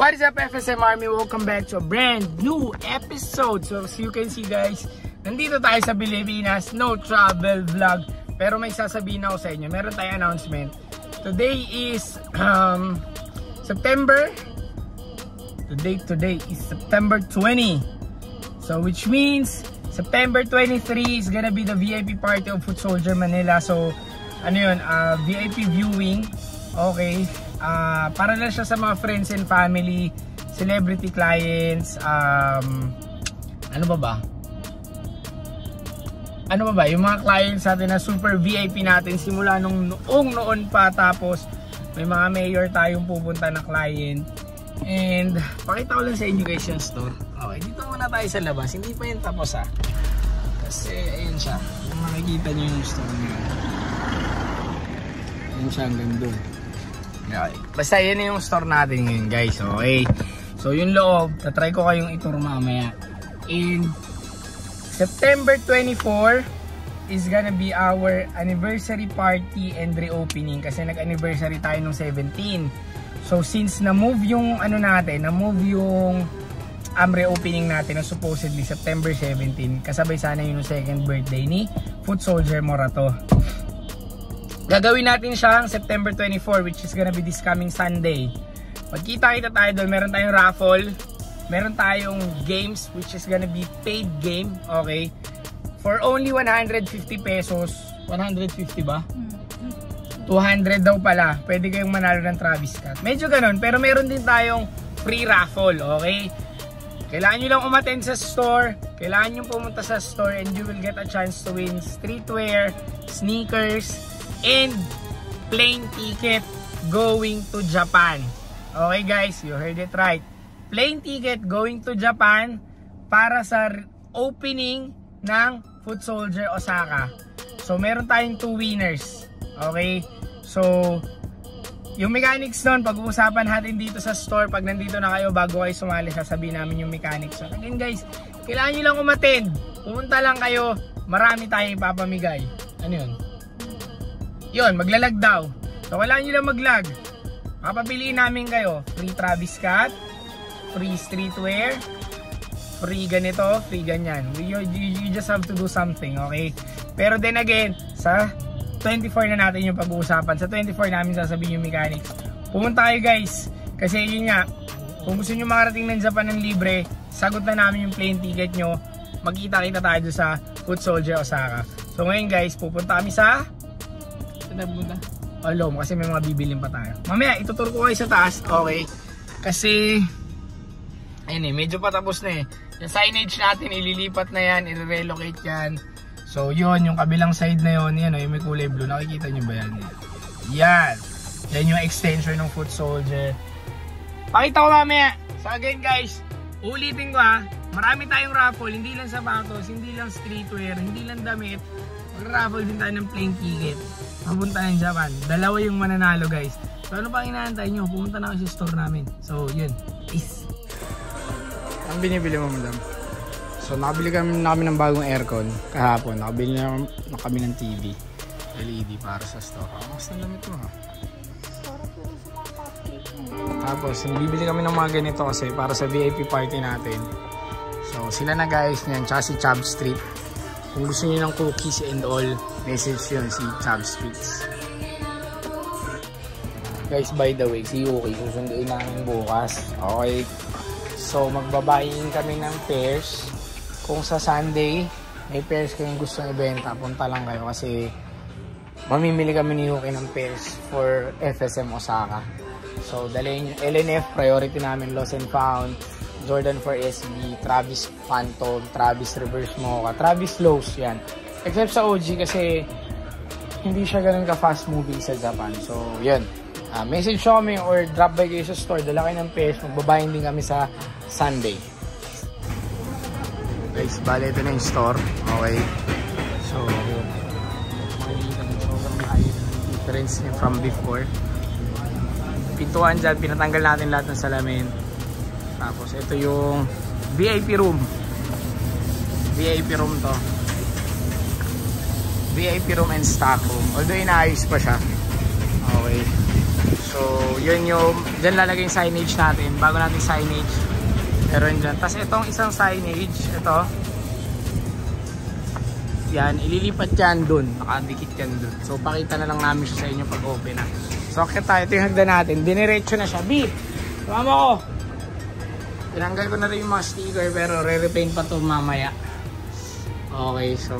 What is up, FSM Army? Welcome back to a brand new episode. So as you can see guys, nandito tayo sa Pilipinas, no travel vlog. Pero may sasabihin ako sa inyo, meron tayong announcement. Today is September. Today is September 20. So which means September 23 is gonna be the VIP party of Foot Soldier Manila. So ano yun, VIP viewing. Okay. Para lang siya sa mga friends and family, celebrity clients, ano ba? Yung mga clients natin na super VIP natin simula nung noon pa, tapos may mga mayor tayong pupunta na client. And pakita ko lang sa inyo guys yung store. Okay, dito muna tayo sa labas, hindi pa yun tapos kasi ayun siya, kung makikita nyo yung store nyo, ayun siya hanggang doon. Okay. Basta yan yung store natin ngayon guys, okay? So yung loob, tatry ko kayong itur mamaya. In September 24 is gonna be our anniversary party and reopening. Kasi nag-anniversary tayo nung 17. So since na-move yung ano natin, na-move yung reopening natin na supposedly September 17, kasabay sana yung second birthday ni Foot Soldier Morato. Gagawin natin siya September 24, which is gonna be this coming Sunday. Magkita-kita tayo doon. Meron tayong raffle. Meron tayong games, which is gonna be paid game. Okay? For only 150 pesos. 150 ba? 200 daw pala. Pwede kayong manalo ng Travis Scott. Medyo ganun. Pero meron din tayong free raffle. Okay? Kailangan nyo lang umattend sa store. Kailangan nyo pumunta sa store and you will get a chance to win streetwear, sneakers, and plane ticket going to Japan. Okay guys, you heard it right. Plane ticket going to Japan para sa opening ng Foot Soldier Osaka. So meron tayong 2 winners. Okay? So yung mechanics nun, pag-uusapan natin dito sa store. Pag nandito na kayo, bago kayo sumali, sasabihin namin yung mechanics. So again guys, kailangan nyo lang umattend. Pumunta lang kayo, marami tayong ipapamigay. Ano yun? Yun, maglalag daw. So kailangan nyo lang maglag. Papapiliin namin kayo. Free Travis Scott, free streetwear, free ganito, free ganyan. You just have to do something, okay? Pero then again, sa 24 na natin yung pag-uusapan. Sa 24 namin sasabihin yung mechanics. Pumunta kayo guys. Kasi yun nga, kung gusto nyo makarating ng Japan ng libre, sagot na namin yung plane ticket nyo. Magkita-kita tayo sa Foot Soldier Osaka. So ngayon guys, pupunta kami sa Alom, kasi may mga bibilin pa tayo. Mamaya ituturo ko kayo sa taas. Okay? Kasi ayun medyo patapos na yung signage natin, ililipat na yan, i-relocate yan. So yun, yung kabilang side na yun, yan yung may kulay blue, nakikita nyo ba yan? Yan yung extension ng Foot Soldier. Pakita ko mamaya. So again guys, ulitin ko marami tayong raffle, hindi lang sapatos, hindi lang streetwear, hindi lang damit. Mag-raffle din tayo ng plane ticket. Papunta ng Japan. Dalawa yung mananalo guys. So ano pang inaantay nyo? Pumunta na kayo sa store namin. So yun. Peace. Ang binibili mo madam? So nakabili kami ng bagong aircon kahapon. Nakabili na kami ng TV LED para sa store. Mas nalamit mo Tapos bibili kami ng mga ganito kasi para sa VIP party natin. So sila na guys niyan. Tsaka si Chubb Street. Kung gusto niyo ng cookies and all, message yun si Chubb Streets. Guys, by the way, si Yuki, susunduin namin bukas. Okay. So, magbabayin kami ng pairs. Kung sa Sunday, may pairs kayong gusto ibenta, punta lang kayo kasi mamimili kami ni Yuki ng pairs for FSM Osaka. So, dalhin yung LNF, priority namin, Lost and Found, Jordan 4 SB, Travis Phantom, Travis Reverse Mocha, Travis Lows, yan. Except sa OG kasi hindi siya ganun ka-fast moving sa Japan. So, yun. Message nyo kami or drop by kayo sa store. Dala kayo ng pairs. Magbabayin din kami sa Sunday. Guys, bale ito na yung store. Okay. So, makikita nyo sobrang layo ng difference niya from before. Pintuan dyan, pinatanggal natin lahat ng salamin. Tapos ito yung VIP room. VIP room to. VIP room and stock room. Although inaayos pa siya. Okay. So, yun yung, dyan lalagay yung signage natin. Bago natin signage. Pero yun dyan. Tapos itong isang signage, ito. Yan, ililipat yan dun. Nakadikit yan dun. So, pakita na lang namin siya sa inyo pag open na. So, okay tayo. Ito yung hagdan natin. Diniretso na siya. B, tumama ko. Tinanggal ko na rin yung mga sticker pero re-repaint pa to mamaya. Okay, so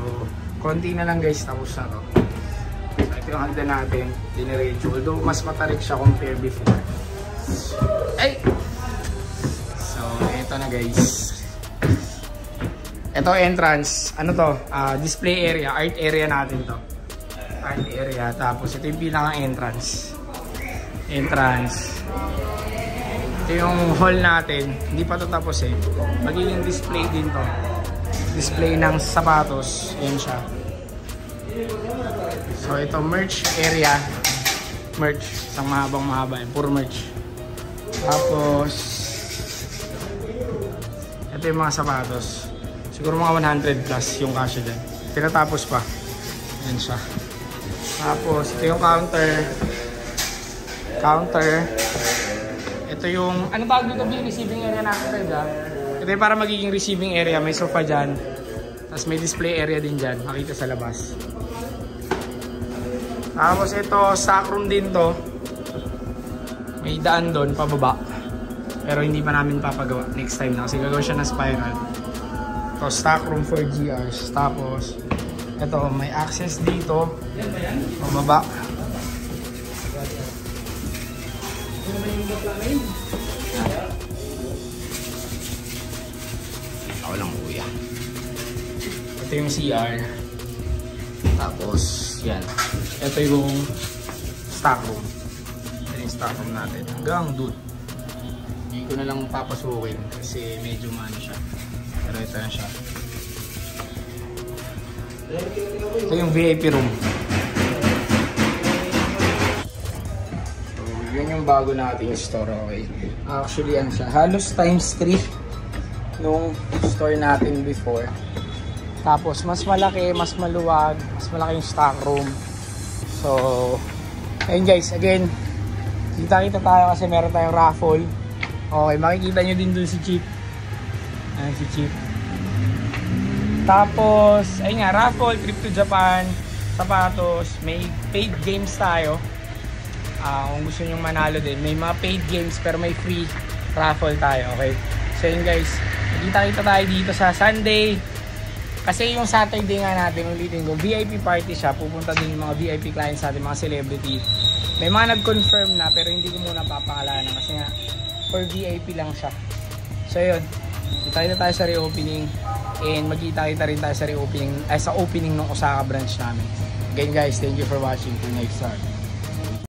konti na lang guys, tapos na to. So, ito yung hagdan natin, diniretso. Although mas matarik siya compare before. Ay! So, ito na guys. Ito entrance. Ano to? Display area, art area natin to. Art area. Tapos ito yung pinaka-entrance. Entrance. Ito yung hall natin, hindi pa ito tapos eh. Magiging display din to. Display ng sapatos, yan siya. So ito merch area. Merch, isang mahabang mahaba yun, puro merch. Tapos ito yung mga sapatos. Siguro mga 100 plus yung kasya dyan. Tinatapos pa. Yan siya. Tapos ito yung counter. Ito yung, ano tawag dito yung receiving area natin, ito yung para magiging receiving area, may sofa dyan. Tapos may display area din dyan, makita sa labas. Tapos ito, stock room din to. May daan doon, pababa. Pero hindi pa namin papagawa, next time na kasi gagawin siya na spiral. Ito, stock room for GRs. Tapos, ito, may access dito. Pababa. Ako lang kuya. Ito yung CR. Tapos yan. Ito yung stock room. Ito yung stock room natin. Hanggang doon. Hindi ko na lang papasukin kasi medyo maano siya. Pero ito na siya. Ito yung VIP room. Yun yung bago nating store, okay. Actually, ano siya, halos times 3 nung store natin before. Tapos, mas malaki, mas maluwag, mas malaki yung stock room. So, ayun guys, again, kita-kita tayo kasi meron tayong raffle. Okay, makikita nyo din dun si Chip. Ayan si Chip. Tapos, ayun nga, raffle, trip to Japan, sapatos, may paid games tayo. Kung gusto nyo manalo din, may mga paid games pero may free raffle tayo, okay? So yun guys, nakita-kita tayo dito sa Sunday. Kasi yung Saturday nga natin, ulitin ko, VIP party siya. Pupunta din yung mga VIP clients natin, mga celebrity. May mga nag-confirm na pero hindi ko muna papakalanan kasi nga for VIP lang siya. So yun, kita-kita tayo sa reopening and magkita-kita rin tayo sa reopening, sa opening ng Osaka branch namin. Again guys, thank you for watching. Till next time.